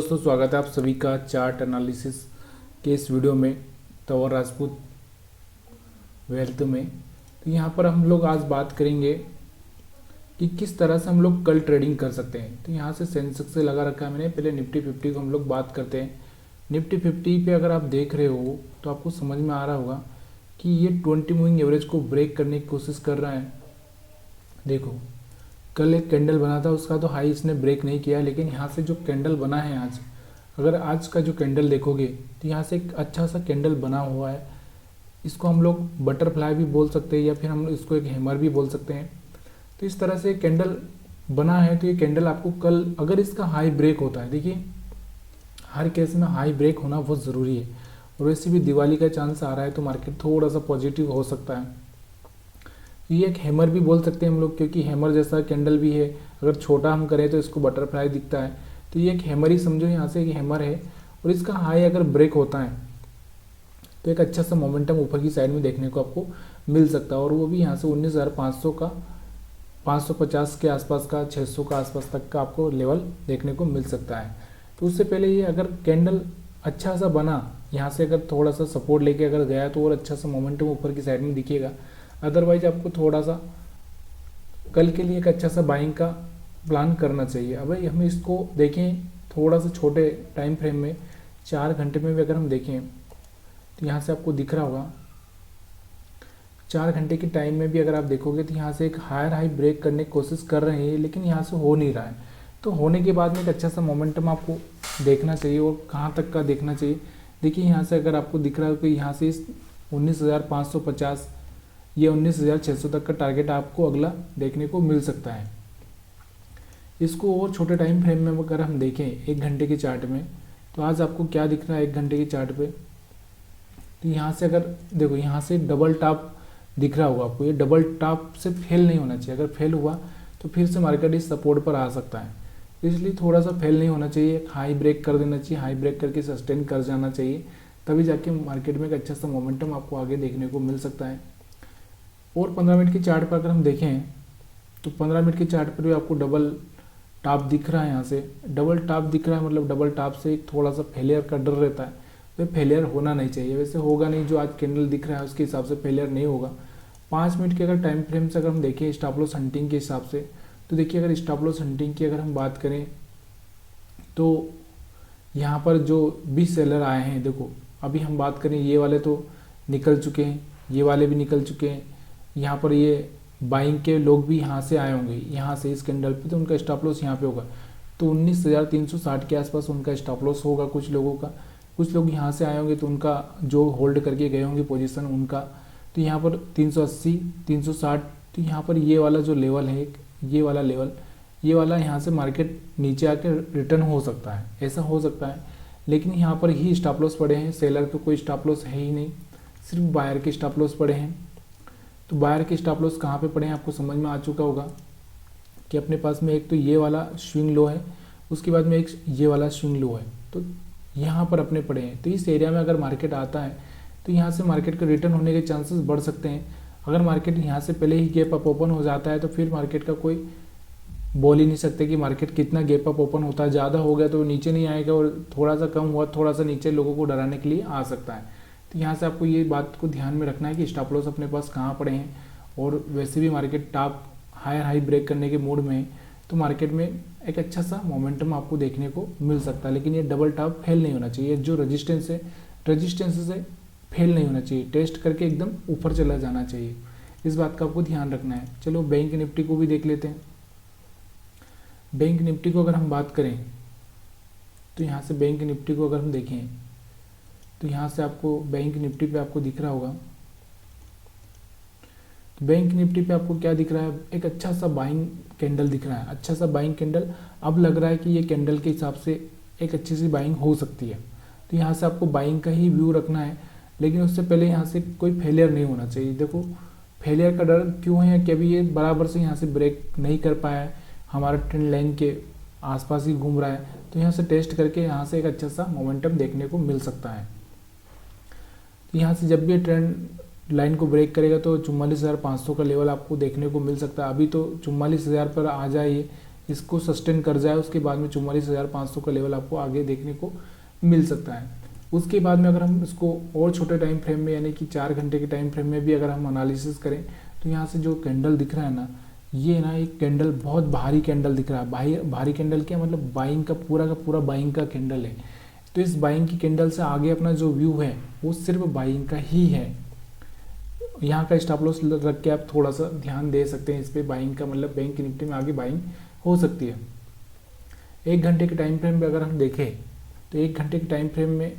दोस्तों, स्वागत है आप सभी का चार्ट एनालिसिस के इस वीडियो में तंवर राजपूत वेल्थ में। तो यहाँ पर हम लोग आज बात करेंगे कि किस तरह से हम लोग कल ट्रेडिंग कर सकते हैं। तो यहाँ से सेंसेक्स से लगा रखा है मैंने। पहले निफ्टी 50 को हम लोग बात करते हैं। निफ्टी 50 पे अगर आप देख रहे हो तो आपको समझ में आ रहा होगा कि ये 20 मूविंग एवरेज को ब्रेक करने की कोशिश कर रहा है। देखो, कल एक कैंडल बना था, उसका तो हाई इसने ब्रेक नहीं किया, लेकिन यहाँ से जो कैंडल बना है आज, अगर आज का जो कैंडल देखोगे तो यहाँ से एक अच्छा सा कैंडल बना हुआ है। इसको हम लोग बटरफ्लाई भी बोल सकते हैं या फिर हम इसको एक हैमर भी बोल सकते हैं। तो इस तरह से कैंडल बना है। तो ये कैंडल आपको कल अगर इसका हाई ब्रेक होता है, देखिए हर केस में हाई ब्रेक होना बहुत ज़रूरी है, और वैसे भी दिवाली का चांस आ रहा है तो मार्केट थोड़ा सा पॉजिटिव हो सकता है। ये एक हैमर भी बोल सकते हैं हम लोग, क्योंकि हैमर जैसा कैंडल भी है। अगर छोटा हम करें तो इसको बटरफ्लाई दिखता है, तो ये एक हैमर ही समझो, यहाँ से एक हैमर है। और इसका हाई अगर ब्रेक होता है तो एक अच्छा सा मोमेंटम ऊपर की साइड में देखने को आपको मिल सकता है, और वो भी यहाँ से 19,500 का, 550 के आसपास का, 600 का आसपास तक का आपको लेवल देखने को मिल सकता है। तो उससे पहले ये अगर कैंडल अच्छा सा बना, यहाँ से अगर थोड़ा सा सपोर्ट लेके अगर गया तो और अच्छा सा मोमेंटम ऊपर की साइड में दिखेगा। अदरवाइज आपको थोड़ा सा कल के लिए एक अच्छा सा बाइंग का प्लान करना चाहिए। अब भाई हम इसको देखें थोड़ा सा छोटे टाइम फ्रेम में, 4 घंटे में भी अगर हम देखें तो यहाँ से आपको दिख रहा होगा 4 घंटे की टाइम में भी अगर आप देखोगे तो यहाँ से एक हायर हाई ब्रेक करने की कोशिश कर रहे हैं, लेकिन यहाँ से हो नहीं रहा है। तो होने के बाद में एक अच्छा सा मोमेंटम आपको देखना चाहिए, और कहाँ तक का देखना चाहिए। देखिए यहाँ से अगर आपको दिख रहा है कि यहाँ से इस 19,550 ये 19,600 तक का टारगेट आपको अगला देखने को मिल सकता है। इसको और छोटे टाइम फ्रेम में अगर हम देखें 1 घंटे के चार्ट में, तो आज आपको क्या दिख रहा है 1 घंटे के चार्ट पे। तो यहाँ से अगर देखो, यहाँ से डबल टॉप दिख रहा होगा आपको। ये डबल टॉप से फेल नहीं होना चाहिए। अगर फेल हुआ तो फिर से मार्केट इस सपोर्ट पर आ सकता है। इसलिए थोड़ा सा फेल नहीं होना चाहिए, हाई ब्रेक कर देना चाहिए, हाई ब्रेक करके सस्टेन कर जाना चाहिए, तभी जाके मार्केट में एक अच्छा सा मोमेंटम आपको आगे देखने को मिल सकता है। और 15 मिनट की चार्ट पर अगर हम देखें तो 15 मिनट के चार्ट पर भी आपको डबल टॉप दिख रहा है। यहाँ से डबल टॉप दिख रहा है, मतलब डबल टॉप से एक थोड़ा सा फेलियर का डर रहता है। तो फेलियर होना नहीं चाहिए, वैसे होगा नहीं। जो आज कैंडल दिख रहा है उसके हिसाब से फेलियर नहीं होगा। 5 मिनट के अगर टाइम फ्रेम से अगर हम देखें स्टॉप लॉस हंटिंग के हिसाब से, तो देखिए अगर स्टॉप लॉस हंटिंग की अगर हम बात करें तो यहाँ पर जो 20 सेलर आए हैं, देखो अभी हम बात करें ये वाले तो निकल चुके हैं, ये वाले भी निकल चुके हैं। यहाँ पर ये बाइंग के लोग भी यहाँ से आए होंगे, यहाँ से इस कैंडल पे, तो उनका स्टॉप लॉस यहाँ पे होगा। तो 19,360 के आसपास उनका स्टॉप लॉस होगा कुछ लोगों का। कुछ लोग यहाँ से आए होंगे तो उनका जो होल्ड करके गए होंगे पोजीशन उनका, तो यहाँ पर 380, 360। तो यहाँ पर ये वाला जो लेवल है, ये वाला लेवल, ये वाला यहाँ से मार्केट नीचे आके रिटर्न हो सकता है, ऐसा हो सकता है। लेकिन यहाँ पर ही स्टॉप लॉस पड़े हैं, सेलर पे कोई स्टॉप लॉस है ही नहीं, सिर्फ बायर के स्टॉप लॉस पड़े हैं। तो बायर के स्टॉप लॉस कहाँ पे पड़े हैं आपको समझ में आ चुका होगा कि अपने पास में एक तो ये वाला स्विंग लो है, उसके बाद में एक ये वाला स्विंग लो है, तो यहाँ पर अपने पड़े हैं। तो इस एरिया में अगर मार्केट आता है तो यहाँ से मार्केट के रिटर्न होने के चांसेस बढ़ सकते हैं। अगर मार्केट यहाँ से पहले ही गैप अप ओपन हो जाता है तो फिर मार्केट का कोई बोल ही नहीं सकते कि मार्केट कितना गैप अप ओपन होता है। ज़्यादा हो गया तो नीचे नहीं आएगा, और थोड़ा सा कम हुआ थोड़ा सा नीचे लोगों को डराने के लिए आ सकता है। तो यहाँ से आपको ये बात को ध्यान में रखना है कि स्टॉप लॉस अपने पास कहाँ पड़े हैं। और वैसे भी market top higher high break करने के मूड में है, तो मार्केट में एक अच्छा सा मोमेंटम आपको देखने को मिल सकता है। लेकिन ये डबल टॉप फेल नहीं होना चाहिए, जो रजिस्टेंस है रजिस्टेंस से फेल नहीं होना चाहिए, टेस्ट करके एकदम ऊपर चला जाना चाहिए। इस बात का आपको ध्यान रखना है। चलो बैंक निफ्टी को भी देख लेते हैं। बैंक निफ्टी को अगर हम बात करें तो यहाँ से बैंक निफ्टी को अगर हम देखें तो यहाँ से आपको बैंक निफ्टी पे आपको दिख रहा होगा, तो बैंक निफ्टी पे आपको क्या दिख रहा है, एक अच्छा सा बाइंग कैंडल दिख रहा है, अच्छा सा बाइंग कैंडल। अब लग रहा है कि ये कैंडल के हिसाब से एक अच्छी सी बाइंग हो सकती है। तो यहाँ से आपको बाइंग का ही व्यू रखना है, लेकिन उससे पहले यहाँ से कोई फेलियर नहीं होना चाहिए। देखो फेलियर का डर क्यों है कि अभी ये बराबर से यहाँ से ब्रेक नहीं कर पाया है, हमारा ट्रेंड लाइन के आसपास ही घूम रहा है। तो यहाँ से टेस्ट करके यहाँ से एक अच्छा सा मोमेंटम देखने को मिल सकता है। तो यहाँ से जब भी ट्रेंड लाइन को ब्रेक करेगा तो 44,500 का लेवल आपको देखने को मिल सकता है। अभी तो 44,000 पर आ जाए इसको सस्टेन कर जाए, उसके बाद में 44,500 का लेवल आपको आगे देखने को मिल सकता है। उसके बाद में अगर हम इसको और छोटे टाइम फ्रेम में यानी कि 4 घंटे के टाइम फ्रेम में भी अगर हम एनालिसिस करें तो यहाँ से जो कैंडल दिख रहा है ना, ये ना एक कैंडल बहुत भारी कैंडल दिख रहा है। भारी कैंडल क्या मतलब, बाइंग का पूरा बाइंग का कैंडल है। तो इस बाइंग की कैंडल से आगे अपना जो व्यू है वो सिर्फ बाइंग का ही है। यहाँ का स्टॉप लॉस रख के आप थोड़ा सा ध्यान दे सकते हैं इस पे, बाइंग का मतलब बैंक निफ्टी में आगे बाइंग हो सकती है। 1 घंटे के टाइम फ्रेम में अगर हम देखें तो 1 घंटे के टाइम फ्रेम में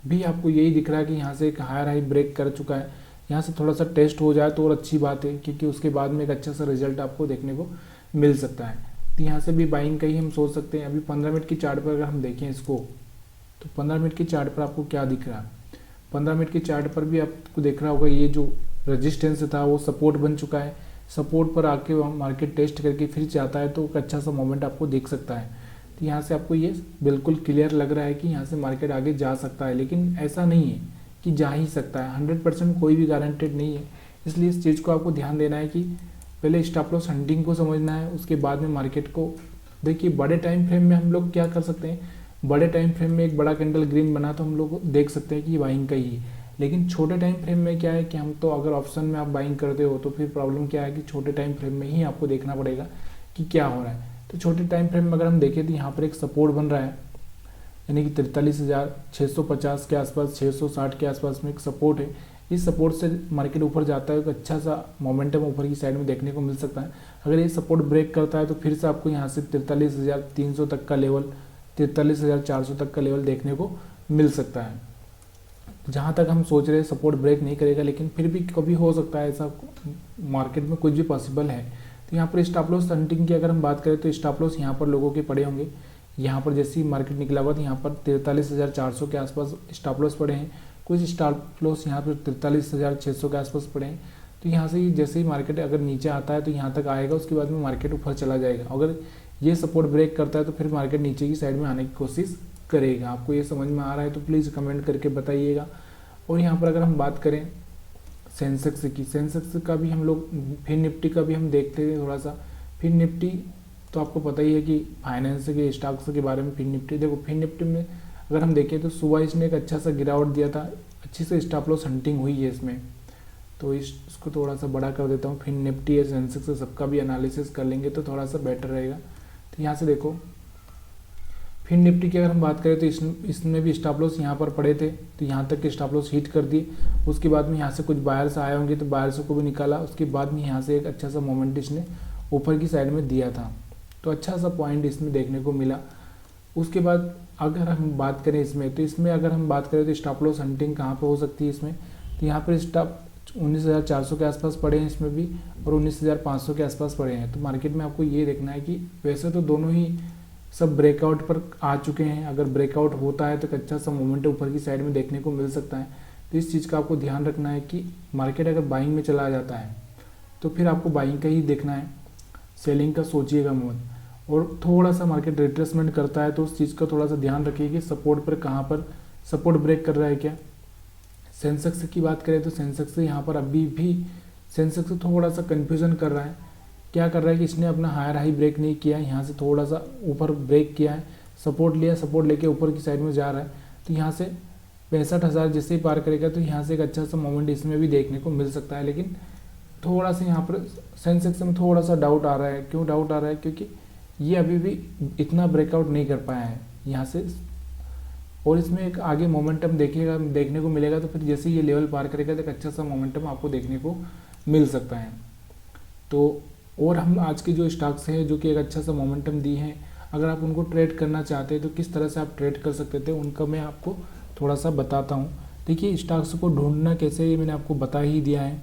भी आपको यही दिख रहा है कि यहाँ से एक हायर हाई ब्रेक कर चुका है। यहाँ से थोड़ा सा टेस्ट हो जाए तो और अच्छी बात है, क्योंकि उसके बाद में एक अच्छा सा रिजल्ट आपको देखने को मिल सकता है। तो यहाँ से भी बाइंग का ही हम सोच सकते हैं। अभी 15 मिनट की चार्ट पर अगर हम देखें इसको, तो 15 मिनट की चार्ट पर आपको क्या दिख रहा है, 15 मिनट की चार्ट पर भी आपको दिख रहा होगा ये जो रेजिस्टेंस था वो सपोर्ट बन चुका है। सपोर्ट पर आके मार्केट टेस्ट करके फिर जाता है तो एक अच्छा सा मोमेंट आपको दिख सकता है। तो यहाँ से आपको ये बिल्कुल क्लियर लग रहा है कि यहाँ से मार्केट आगे जा सकता है, लेकिन ऐसा नहीं है कि जा ही सकता है। 100% कोई भी गारंटेड नहीं है। इसलिए इस चीज़ को आपको ध्यान देना है कि पहले स्टॉप लॉस हंटिंग को समझना है, उसके बाद में मार्केट को देखिए। बड़े टाइम फ्रेम में हम लोग क्या कर सकते हैं, बड़े टाइम फ्रेम में एक बड़ा कैंडल ग्रीन बना तो हम लोग देख सकते हैं कि ये बाइंग का ही है। लेकिन छोटे टाइम फ्रेम में क्या है कि हम तो अगर ऑप्शन में आप बाइंग करते हो तो फिर प्रॉब्लम क्या है कि छोटे टाइम फ्रेम में ही आपको देखना पड़ेगा कि क्या हो रहा है। तो छोटे टाइम फ्रेम में अगर हम देखें तो यहाँ पर एक सपोर्ट बन रहा है, यानी कि 43,650 के आसपास, 660 के आसपास में एक सपोर्ट है। इस सपोर्ट से मार्केट ऊपर जाता है, एक अच्छा सा मोमेंटम ऊपर की साइड में देखने को मिल सकता है। अगर ये सपोर्ट ब्रेक करता है तो फिर से आपको यहाँ से 43,300 तक का लेवल, 43,400 तक का लेवल देखने को मिल सकता है। जहाँ तक हम सोच रहे हैं सपोर्ट ब्रेक नहीं करेगा, लेकिन फिर भी कभी हो सकता है ऐसा, मार्केट में कुछ भी पॉसिबल है। तो यहाँ पर स्टॉप लॉस हंटिंग की अगर हम बात करें तो स्टॉप लॉस यहाँ पर लोगों के पड़े होंगे। यहाँ पर जैसे ही मार्केट निकला हुआ तो यहाँ पर 43,400 के आसपास स्टॉप लॉस पड़े हैं। कुछ स्टॉप लॉस यहाँ पर 43,600 के आसपास पड़े हैं। तो यहाँ से जैसे ही मार्केट अगर नीचे आता है तो यहाँ तक आएगा, उसके बाद में मार्केट ऊपर चला जाएगा। अगर ये सपोर्ट ब्रेक करता है तो फिर मार्केट नीचे की साइड में आने की कोशिश करेगा। आपको ये समझ में आ रहा है तो प्लीज़ कमेंट करके बताइएगा। और यहाँ पर अगर हम बात करें सेंसेक्स की, सेंसेक्स का भी हम लोग, फिर निफ्टी का भी हम देखते हैं थोड़ा सा। फिर निफ्टी तो आपको पता ही है कि फाइनेंस के स्टॉक्स के बारे में। फिर निफ्टी देखो, फिर निफ्टी में अगर हम देखें तो सुबह इसने एक अच्छा सा गिरावट दिया था, अच्छी से स्टॉप लॉस हंटिंग हुई है इसमें। तो इसको थोड़ा सा बड़ा कर देता हूँ। फिर निफ्टी या सेंसेक्स सबका भी एनालिसिस कर लेंगे तो थोड़ा सा बेटर रहेगा। तो यहाँ से देखो फिर निफ्टी की अगर हम बात करें तो इसमें भी स्टॉप लॉस यहाँ पर पड़े थे, तो यहाँ तक के स्टॉप लॉस हिट कर दिए। उसके बाद में यहाँ से कुछ बायर्स आए होंगे तो बायर्स को भी निकाला। उसके बाद में यहाँ से एक अच्छा सा मोमेंट इसने ऊपर की साइड में दिया था, तो अच्छा सा पॉइंट इसमें देखने को मिला। उसके बाद अगर हम बात करें इसमें, तो इसमें अगर हम बात करें तो स्टॉप लॉस हंटिंग कहाँ पे हो सकती है इसमें, तो यहाँ पर स्टॉप 19,400 के आसपास पड़े हैं इसमें भी, और 19,500 के आसपास पड़े हैं। तो मार्केट में आपको ये देखना है कि वैसे तो दोनों ही सब ब्रेकआउट पर आ चुके हैं। अगर ब्रेकआउट होता है तो एक अच्छा सा मोमेंट ऊपर की साइड में देखने को मिल सकता है। तो इस चीज़ का आपको ध्यान रखना है कि मार्केट अगर बाइंग में चला जाता है तो फिर आपको बाइंग का ही देखना है, सेलिंग का सोचिएगा मत। और थोड़ा सा मार्केट रिट्रेसमेंट करता है तो उस चीज़ का थोड़ा सा ध्यान रखिए कि सपोर्ट पर कहाँ पर सपोर्ट ब्रेक कर रहा है क्या। सेंसेक्स की बात करें तो सेंसेक्स यहाँ पर अभी भी सेंसेक्स थोड़ा सा कन्फ्यूज़न कर रहा है। क्या कर रहा है कि इसने अपना हायर हाई ब्रेक नहीं किया है, यहाँ से थोड़ा सा ऊपर ब्रेक किया है, सपोर्ट लिया, सपोर्ट लेके ऊपर की साइड में जा रहा है। तो यहाँ से 65,000 जैसे ही पार करेगा तो यहाँ से एक अच्छा सा मोमेंट इसमें भी देखने को मिल सकता है। लेकिन थोड़ा सा यहाँ पर सेंसेक्स में थोड़ा सा डाउट आ रहा है। क्यों डाउट आ रहा है? क्योंकि ये अभी भी इतना ब्रेकआउट नहीं कर पाया है यहाँ से, और इसमें एक आगे मोमेंटम देखने को मिलेगा। तो फिर जैसे ये लेवल पार करेगा तो एक अच्छा सा मोमेंटम आपको देखने को मिल सकता है। तो और हम आज के जो स्टॉक्स हैं जो कि एक अच्छा सा मोमेंटम दी हैं, अगर आप उनको ट्रेड करना चाहते हैं तो किस तरह से आप ट्रेड कर सकते थे उनका मैं आपको थोड़ा सा बताता हूँ। देखिए स्टॉक्स को ढूंढना कैसे ये मैंने आपको बता ही दिया है।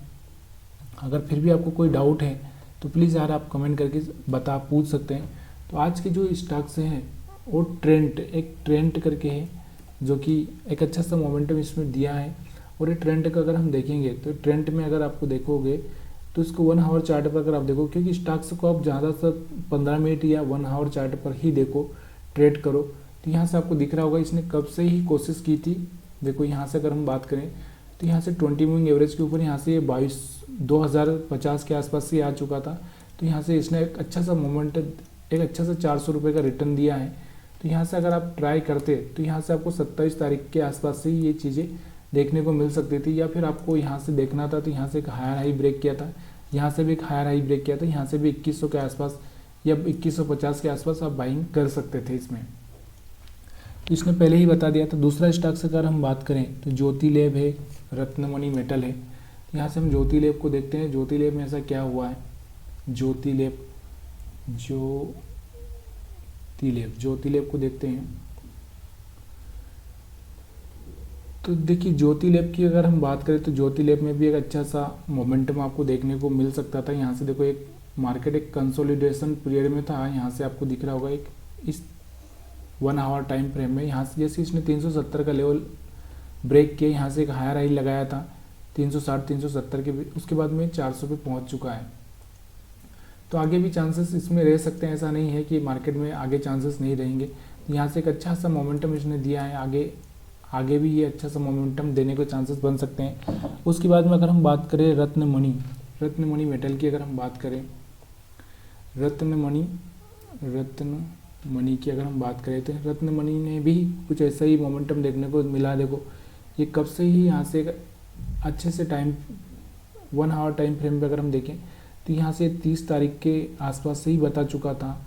अगर फिर भी आपको कोई डाउट है तो प्लीज़ यार आप कमेंट करके पूछ सकते हैं। तो आज के जो स्टॉक्स हैं वो एक ट्रेंड करके है जो कि एक अच्छा सा मोमेंटम इसमें दिया है। और ये ट्रेंड का अगर हम देखेंगे तो ट्रेंड में अगर आपको देखोगे तो इसको 1 आवर चार्ट पर अगर आप देखो, क्योंकि स्टॉक्स को आप ज़्यादा से 15 मिनट या 1 आवर चार्ट पर ही देखो, ट्रेड करो। तो यहाँ से आपको दिख रहा होगा इसने कब से ही कोशिश की थी। देखो यहाँ से अगर हम बात करें तो यहाँ से 20 मूविंग एवरेज के ऊपर यहाँ से ये 2050 के आसपास से आ चुका था। तो यहाँ से इसने एक अच्छा सा मोमेंट एक अच्छा सा 400 रुपये का रिटर्न दिया है। तो यहाँ से अगर आप ट्राई करते तो यहाँ से आपको 27 तारीख के आसपास से ये चीज़ें देखने को मिल सकती थी, या फिर आपको यहाँ से देखना था तो यहाँ से एक हायर हाई ब्रेक किया था, यहाँ से भी एक हायर हाई ब्रेक किया था, यहाँ से भी 2100 के आसपास या 2150 के आसपास आप बाइंग कर सकते थे इसमें। तो इसने पहले ही बता दिया था। दूसरा स्टॉक से अगर हम बात करें तो ज्योति लैब है, रत्नमणि मेटल है। यहाँ से हम ज्योति लैब को देखते हैं। ज्योति लैब में ऐसा क्या हुआ है, ज्योति लैब को देखते हैं। तो देखिए ज्योति लैब की अगर हम बात करें तो ज्योति लैब में भी एक अच्छा सा मोमेंटम आपको देखने को मिल सकता था। यहाँ से देखो एक मार्केट एक कंसोलिडेशन पीरियड में था, यहाँ से आपको दिख रहा होगा एक इस 1 आवर टाइम फ्रेम में। यहाँ से जैसे इसने 370 का लेवल ब्रेक किया, यहाँ से एक हायर हाई लगाया था 360 370 के, उसके बाद में 400 पे पहुँच चुका है। तो आगे भी चांसेस इसमें रह सकते हैं, ऐसा नहीं है कि मार्केट में आगे चांसेस नहीं रहेंगे। यहाँ से एक अच्छा सा मोमेंटम इसने दिया है, आगे भी ये अच्छा सा मोमेंटम देने को चांसेस बन सकते हैं। उसके बाद में अगर हम बात करें रत्नमणि मेटल की, अगर हम बात करें रत्नमणि की अगर हम बात करें तो रत्नमणि ने भी कुछ ऐसा ही मोमेंटम देखने को मिला। देखो ये कब से ही यहाँ से अच्छे से टाइम 1 आवर टाइम फ्रेम पे अगर हम देखें तो यहाँ से 30 तारीख के आसपास से ही बता चुका था।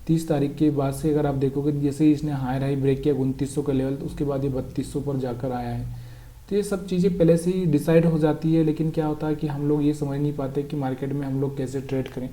30 तारीख के बाद से अगर आप देखोगे जैसे ही इसने हायर हाई ब्रेक किया 2900 का लेवल, तो उसके बाद ये 3200 पर जाकर आया है। तो ये सब चीज़ें पहले से ही डिसाइड हो जाती है, लेकिन क्या होता है कि हम लोग ये समझ नहीं पाते कि मार्केट में हम लोग कैसे ट्रेड करें।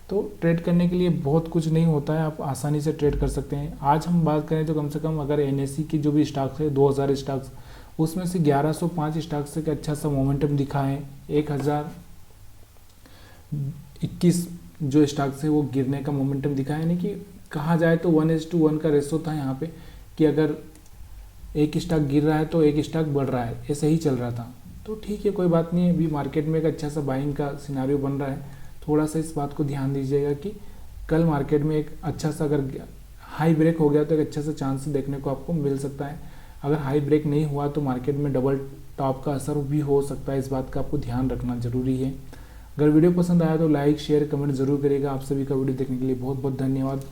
तो ट्रेड करने के लिए बहुत कुछ नहीं होता है, आप आसानी से ट्रेड कर सकते हैं। आज हम बात करें तो कम से कम अगर NSE की जो भी स्टॉक्स है 2000 स्टॉक्स, उसमें से 1105 स्टॉक्स से अच्छा सा मोमेंटम दिखा है। 1021 जो स्टॉक्स है वो गिरने का मोमेंटम दिखा है। यानी कि कहा जाए तो 1:1 का रेशो था यहाँ पे, कि अगर एक स्टॉक गिर रहा है तो एक स्टॉक बढ़ रहा है, ऐसे ही चल रहा था। तो ठीक है, कोई बात नहीं है, अभी मार्केट में एक अच्छा सा बाइंग का सिनारियो बन रहा है। थोड़ा सा इस बात को ध्यान दीजिएगा कि कल मार्केट में एक अच्छा सा अगर हाई ब्रेक हो गया तो एक अच्छा सा चांस देखने को आपको मिल सकता है। अगर हाई ब्रेक नहीं हुआ तो मार्केट में डबल टॉप का असर भी हो सकता है, इस बात का आपको ध्यान रखना जरूरी है। अगर वीडियो पसंद आया तो लाइक शेयर कमेंट जरूर करिएगा। आप सभी का वीडियो देखने के लिए बहुत बहुत धन्यवाद।